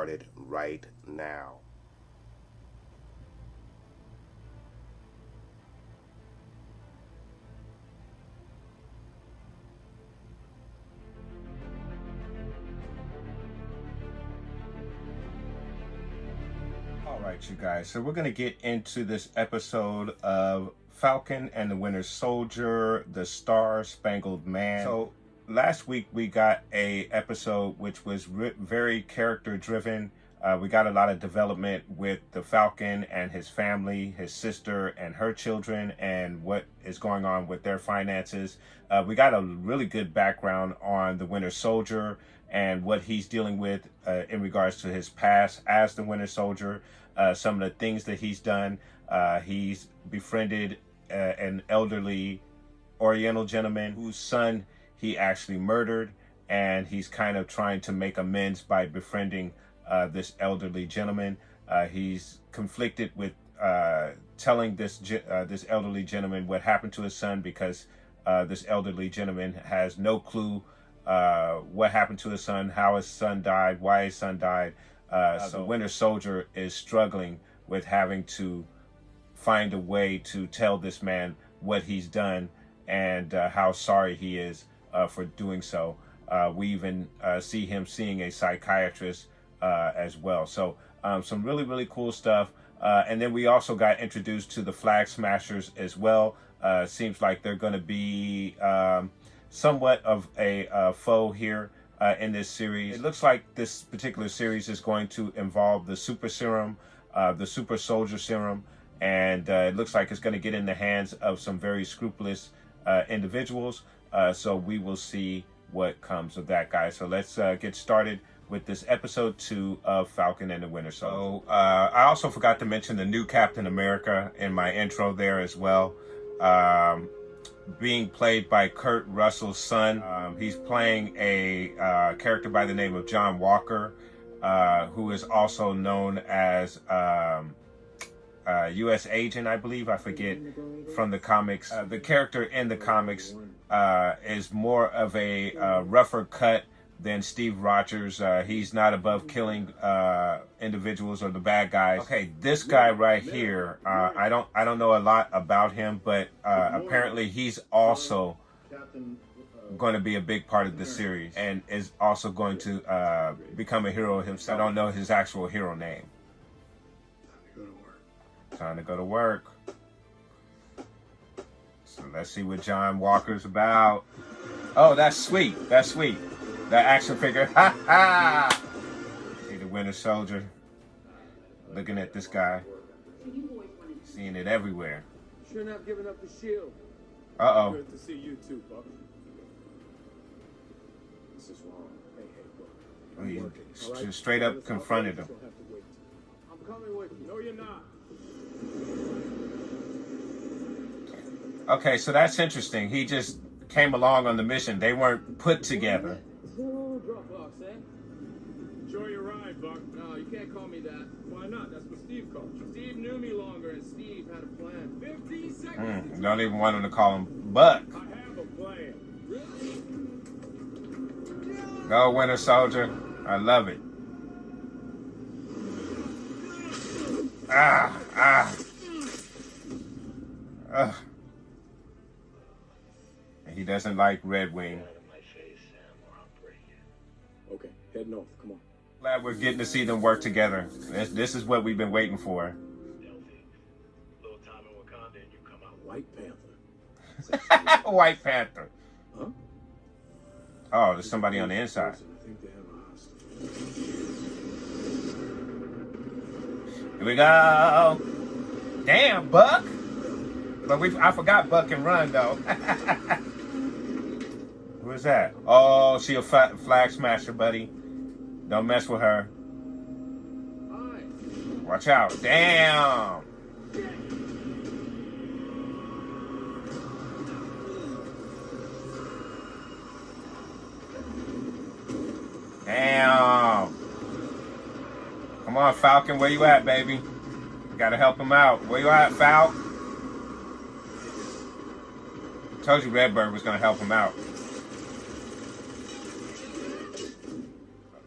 started right now. All right, you guys, so we're going to get into this episode of Falcon and the Winter Soldier, the Star-Spangled Man. So last week we got a episode which was very character driven. We got a lot of development with the Falcon and his family, his sister and her children, and what is going on with their finances. We got a really good background on the Winter Soldier and what he's dealing with in regards to his past as the Winter Soldier. Some of the things that he's done. He's befriended an elderly Oriental gentleman whose son he actually murdered, and he's kind of trying to make amends by befriending this elderly gentleman. He's conflicted with telling this elderly gentleman what happened to his son, because this elderly gentleman has no clue what happened to his son, how his son died, why his son died. So Winter Soldier is struggling with having to find a way to tell this man what he's done and how sorry he is for doing so. We even see him seeing a psychiatrist as well. So some really, really cool stuff. And then we also got introduced to the Flag Smashers as well. Seems like they're going to be somewhat of a foe here in this series. It looks like this particular series is going to involve the super serum, the super soldier serum, and it looks like it's going to get in the hands of some very scrupulous individuals. So we will see what comes of that, guys. So let's get started with this episode 2 of Falcon and the Winter Soldier. So I also forgot to mention the new Captain America in my intro there as well. Being played by Kurt Russell's son. He's playing a character by the name of John Walker, who is also known as U.S. Agent, I believe. I forget from the comics. The character in the comics is more of a rougher cut than Steve Rogers. He's not above killing individuals or the bad guys. Okay, this guy right here, I don't know a lot about him, but apparently he's also going to be a big part of the series and is also going to become a hero himself. I don't know his actual hero name. Time to go to work. So let's see what John Walker's about. Oh, that's sweet. That's sweet. That action figure. Ha ha! See the Winter Soldier. Looking at this guy. Seeing it everywhere. Sure not giving up the shield. Uh-oh. Good to see you too, Buck. This is wrong. Hey, Buck. He straight up confronted him. I'm coming with you. No, you're not. Okay, so that's interesting. He just came along on the mission. They weren't put together. Dropbox, eh? Enjoy your ride, Buck. No, you can't call me that. Why not? That's what Steve called you. Steve knew me longer, and Steve had a plan. 15 seconds. Don't even want him to call him Buck. I have a plan. Really? Go, Winter Soldier. I love it. He doesn't like Red Wing. Okay, heading off. Come on. Glad we're getting to see them work together. This is what we've been waiting for. Little time in Wakanda and you come out White Panther. White Panther. Huh? Oh, there's somebody on the inside. I think they have a hostage. Here we go. Damn, Buck. But I forgot Buck can run, though. Who is that? Oh, she a flag smasher, buddy. Don't mess with her. Hi. Watch out. Damn. Damn. Come on, Falcon. Where you at, baby? Gotta help him out. Where you at, Falcon? Told you Redbird was gonna help him out.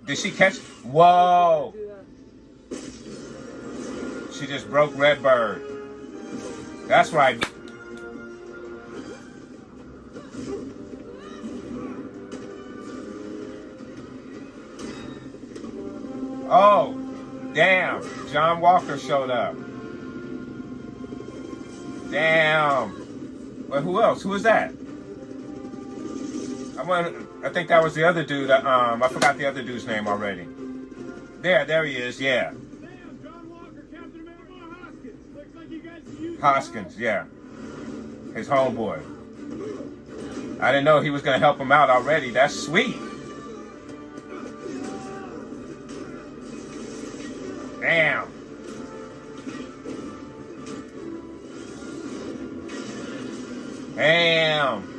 Did she catch? Whoa! She just broke Redbird. That's right. Oh, damn. John Walker showed up. Damn. Well, who else? Who was that? I think that was the other dude. I forgot the other dude's name already. There he is. Yeah. Damn, John Walker, Captain America, Hoskins. Looks like you guys used Hoskins, yeah. His homeboy. I didn't know he was going to help him out already. That's sweet. Damn. Damn.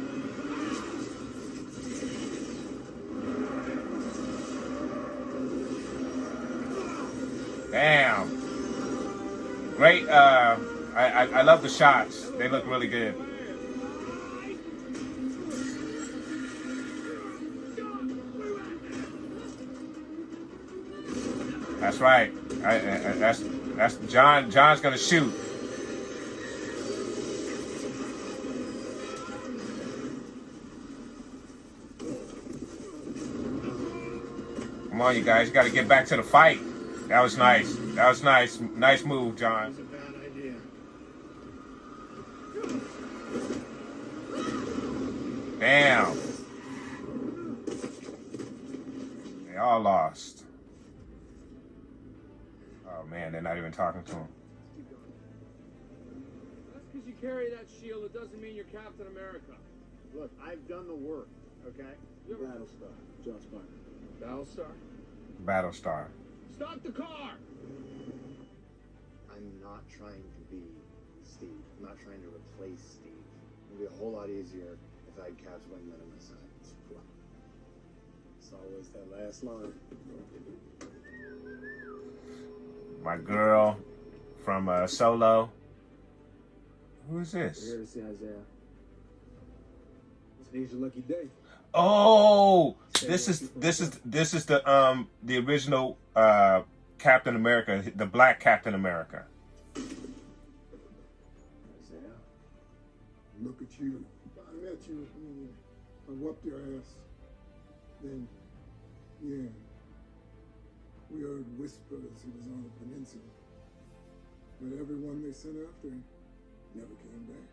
Damn. Great. I love the shots. They look really good. That's right. That's John. John's gonna shoot. Come on, you guys. You got to get back to the fight. That was nice. That was nice. Nice move, John. That's a bad idea. Damn. They all lost. Oh man, they're not even talking to him. That's because you carry that shield. It doesn't mean you're Captain America. Look, I've done the work, okay? Battlestar, John Spartan. Battlestar? Battlestar. Stop the car! I'm not trying to be Steve. I'm not trying to replace Steve. It would be a whole lot easier if I had Cap's wingman on my side. It's always that last line. My girl from Solo. Who is We're this? here to see Isaiah. Today's your lucky day. Oh, this is the original Captain America, the black Captain America. Isaiah. Look at you. I met you. I whooped your ass. Then, yeah. We heard whispers he was on the peninsula. But everyone they sent after him never came back.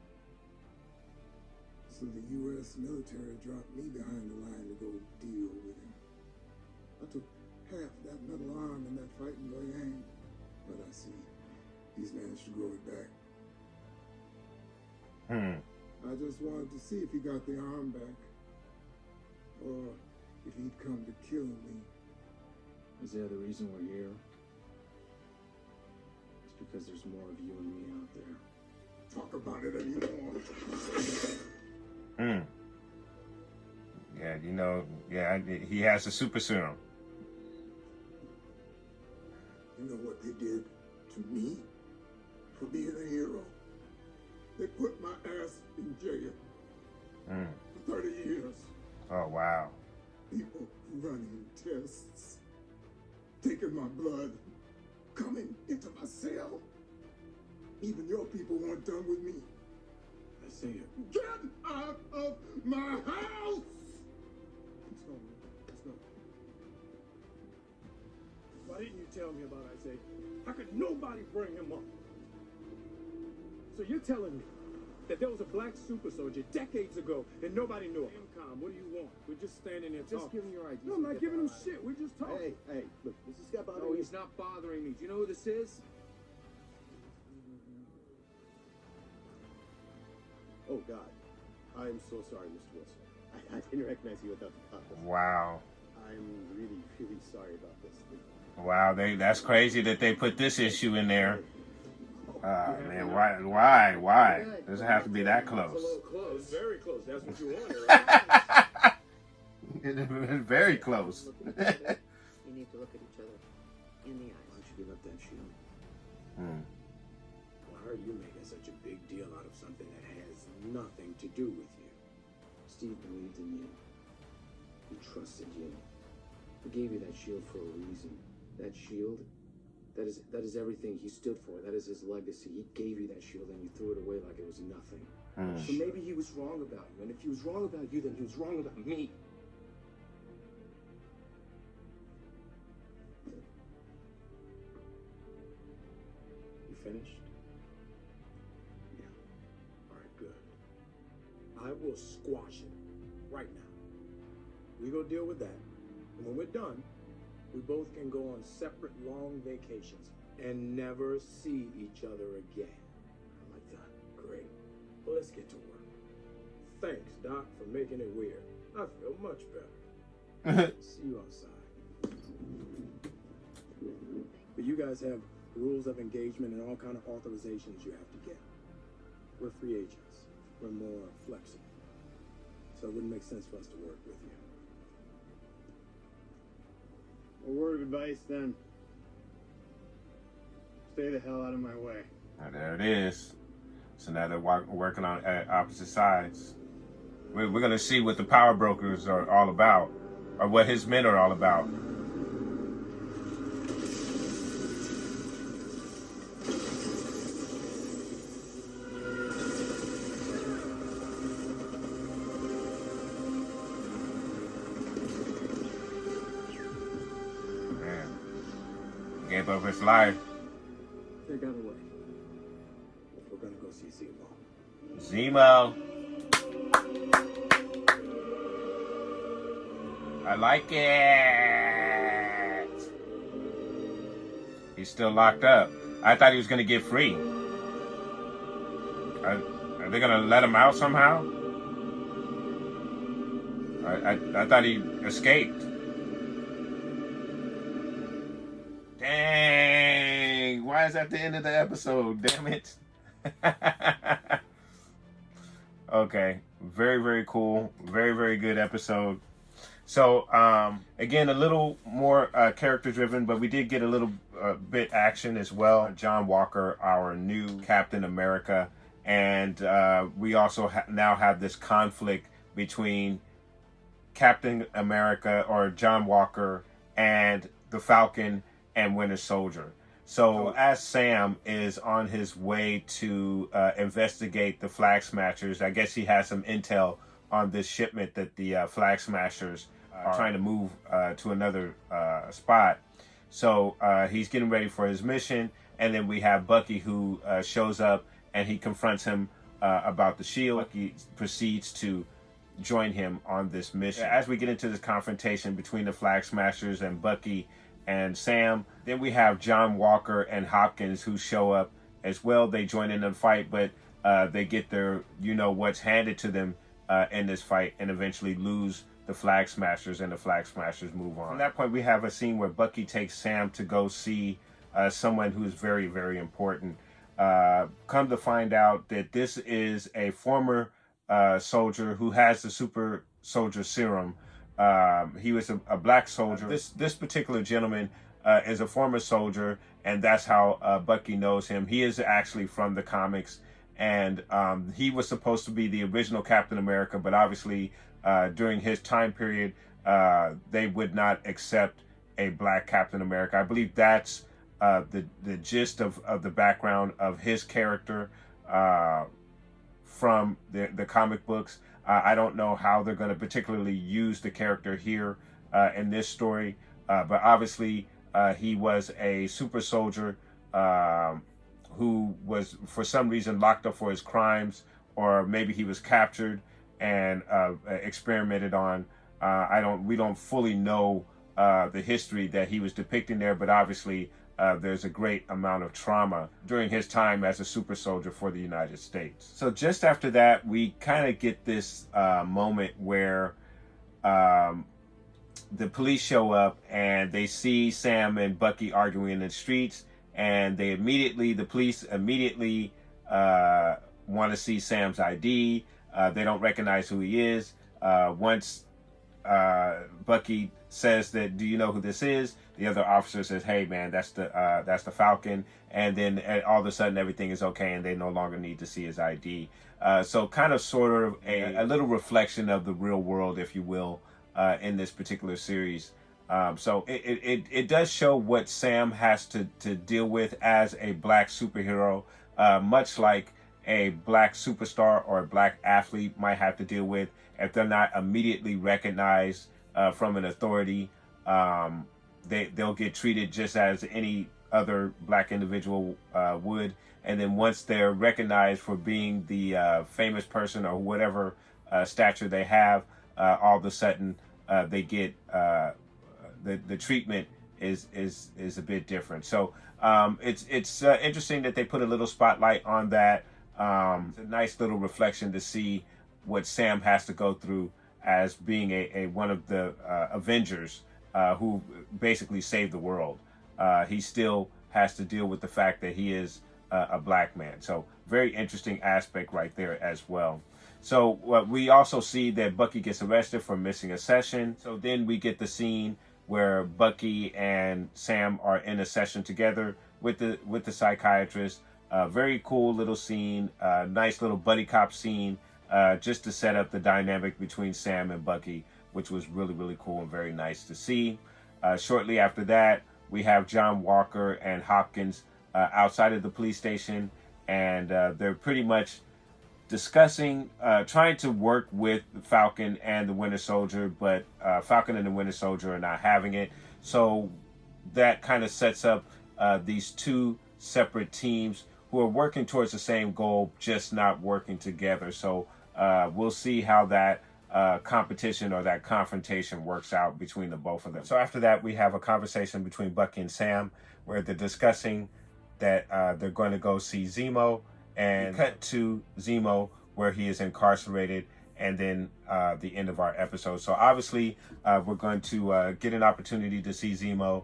So the U.S. military dropped me behind the line to go deal with him. I took half that metal arm in that fight in Goyang, but I see he's managed to grow it back. I just wanted to see if he got the arm back, or if he'd come to kill me. Isaiah, the reason we're here is because there's more of you and me out there. Talk about it anymore. Yeah, you know, yeah, he has a super serum. You know what they did to me for being a hero? They put my ass in jail for 30 years. Oh, wow. People running tests, taking my blood, coming into my cell. Even your people weren't done with me. Isaiah. Get out of my house! Let's go, man. Let's go. Why didn't you tell me about Isaiah? How could nobody bring him up? So you're telling me that there was a black super soldier decades ago and nobody knew him? What do you want? We're just standing there Just talking. give him your ID. No, I'm not giving him shit. We're just talking. Hey, look, this is got bothering No, me. he's not bothering me. Do you know who this is? Oh, God. I'm so sorry, Mr. Wilson. I didn't recognize you without the cops. Wow. I'm really, really sorry about this. Wow, that's crazy that they put this issue in there. Man, why? Does it have to be that It's a close? little close. Very close. That's what you wanted, right? It's very close. You need to look at each other in the Why eyes. don't you give up that shield? Why are you making such a big deal out of something that has nothing to do with you? Steve believed in you. He trusted you. He gave you that shield for a reason. That shield That is everything he stood for. That is his legacy. He gave you that shield and you threw it away like it was nothing. So maybe he was wrong about you. And if he was wrong about you, then he was wrong about me. You finished? Yeah. All right, good. I will squash it right now. We go deal with that. And when we're done, we both can go on separate long vacations and never see each other again. I like that. Great. Well, let's get to work. Thanks, Doc, for making it weird. I feel much better. See you outside. But you guys have rules of engagement and all kind of authorizations you have to get. We're free agents. We're more flexible. So it wouldn't make sense for us to work with you. A word of advice then. Stay the hell out of my way. Now, there it is. So now they're working on opposite sides. We're going to see what the power brokers are all about, or what his men are all about. Man, gave up his life. They got away. We're gonna go see Zemo. Zemo. I like it. He's still locked up. I thought he was going to get free. Are they going to let him out somehow? I thought he escaped. Dang. Why is that the end of the episode? Damn it. Okay. Very, very cool. Very, very good episode. So, again, a little more character-driven, but we did get a little bit action as well. John Walker, our new Captain America, and we also now have this conflict between Captain America, or John Walker, and the Falcon and Winter Soldier. So as Sam is on his way to investigate the Flag Smashers, I guess he has some intel on this shipment that the Flag Smashers are trying to move to another spot. So he's getting ready for his mission, and then we have Bucky who shows up and he confronts him about the shield. Bucky proceeds to join him on this mission. As we get into this confrontation between the Flag Smashers and Bucky and Sam, then we have John Walker and Hopkins who show up as well. They join in the fight, but they get their what's handed to them in this fight, and eventually lose the Flag Smashers, and the Flag Smashers move on. From that point, we have a scene where Bucky takes Sam to go see someone who's very, very important. Come to find out that this is a former soldier who has the super soldier serum. He was a black soldier. This particular gentleman is a former soldier, and that's how Bucky knows him. He is actually from the comics, and he was supposed to be the original Captain America, but obviously during his time period, they would not accept a black Captain America. I believe that's the gist of the background of his character from the comic books. I don't know how they're going to particularly use the character here in this story, but obviously he was a super soldier who was for some reason locked up for his crimes, or maybe he was captured and experimented on. We don't fully know the history that he was depicting there, but obviously there's a great amount of trauma during his time as a super soldier for the United States. So just after that, we kind of get this moment where the police show up and they see Sam and Bucky arguing in the streets, and the police immediately want to see Sam's ID. They don't recognize who he is. Once Bucky says that, "Do you know who this is?" the other officer says, "Hey man, that's the Falcon." And then all of a sudden everything is okay, and they no longer need to see his ID. So kind of sort of a little reflection of the real world, if you will, in this particular series. So it does show what Sam has to deal with as a black superhero, much like a black superstar or a black athlete might have to deal with if they're not immediately recognized from an authority. They'll get treated just as any other black individual would. And then once they're recognized for being the famous person or whatever stature they have, all of a sudden they get the treatment is a bit different. So it's interesting that they put a little spotlight on that. It's a nice little reflection to see what Sam has to go through as being a one of the Avengers who basically saved the world. He still has to deal with the fact that he is a black man. So very interesting aspect right there as well. So we also see that Bucky gets arrested for missing a session. So then we get the scene where Bucky and Sam are in a session together with the psychiatrist. Very cool little scene, nice little buddy cop scene, just to set up the dynamic between Sam and Bucky, which was really, really cool and very nice to see. Shortly after that, we have John Walker and Hopkins outside of the police station, and they're pretty much discussing, trying to work with Falcon and the Winter Soldier, but Falcon and the Winter Soldier are not having it. So that kind of sets up these two separate teams who are working towards the same goal, just not working together. So we'll see how that competition or that confrontation works out between the both of them. So after that, we have a conversation between Bucky and Sam where they're discussing that they're going to go see Zemo, and cut to Zemo where he is incarcerated, and then the end of our episode. So obviously we're going to get an opportunity to see Zemo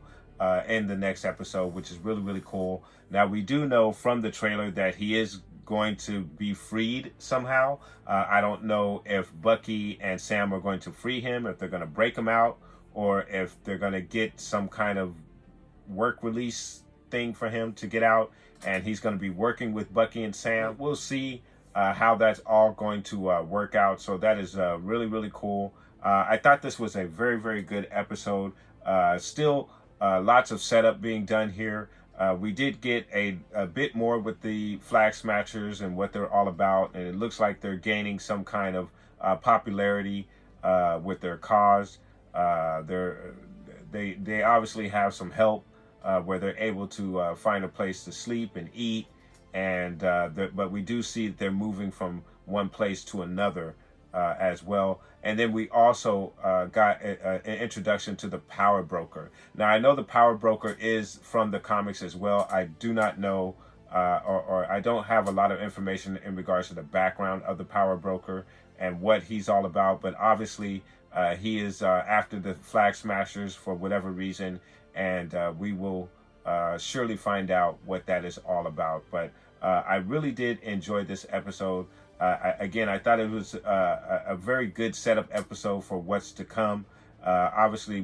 in the next episode, which is really, really cool. Now, we do know from the trailer that he is going to be freed somehow. I don't know if Bucky and Sam are going to free him, if they're going to break him out, or if they're going to get some kind of work release thing for him to get out, and he's going to be working with Bucky and Sam. We'll see how that's all going to work out. So that is really, really cool. I thought this was a very, very good episode. Still lots of setup being done here. We did get a bit more with the Flag Smashers and what they're all about, and it looks like they're gaining some kind of popularity with their cause. They obviously have some help where they're able to find a place to sleep and eat, and but we do see that they're moving from one place to another as well. And then we also got an introduction to the Power Broker. Now, I know the Power Broker is from the comics as well. I do not know, or I don't have a lot of information in regards to the background of the Power Broker and what he's all about. But obviously, he is after the Flag Smashers for whatever reason, and we will surely find out what that is all about. But I really did enjoy this episode. Again, I thought it was a very good setup episode for what's to come. Obviously,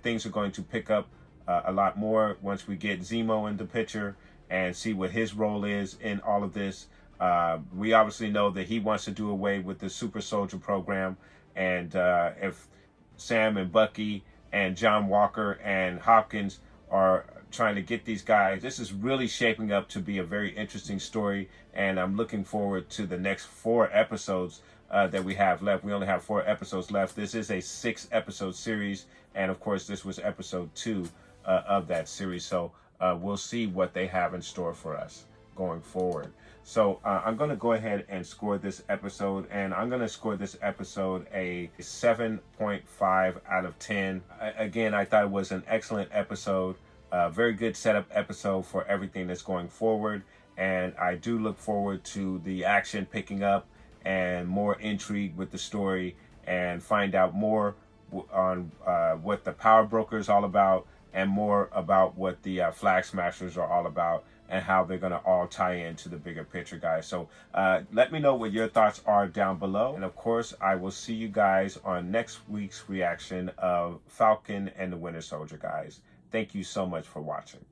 things are going to pick up a lot more once we get Zemo in the picture and see what his role is in all of this. We obviously know that he wants to do away with the Super Soldier program, and if Sam and Bucky and John Walker and Hopkins are trying to get these guys, this is really shaping up to be a very interesting story, and I'm looking forward to the next 4 episodes that we have left. We only have 4 episodes left. This is a 6-episode series, and of course this was episode 2 of that series. So we'll see what they have in store for us going forward. So I'm going to go ahead and score this episode, and I'm going to score this episode a 7.5 out of 10. Again, I thought it was an excellent episode. Very good setup episode for everything that's going forward, and I do look forward to the action picking up and more intrigue with the story, and find out more on what the Power Broker is all about, and more about what the Flag Smashers are all about, and how they're going to all tie into the bigger picture, guys. So let me know what your thoughts are down below, and of course I will see you guys on next week's reaction of Falcon and the Winter Soldier, guys. Thank you so much for watching.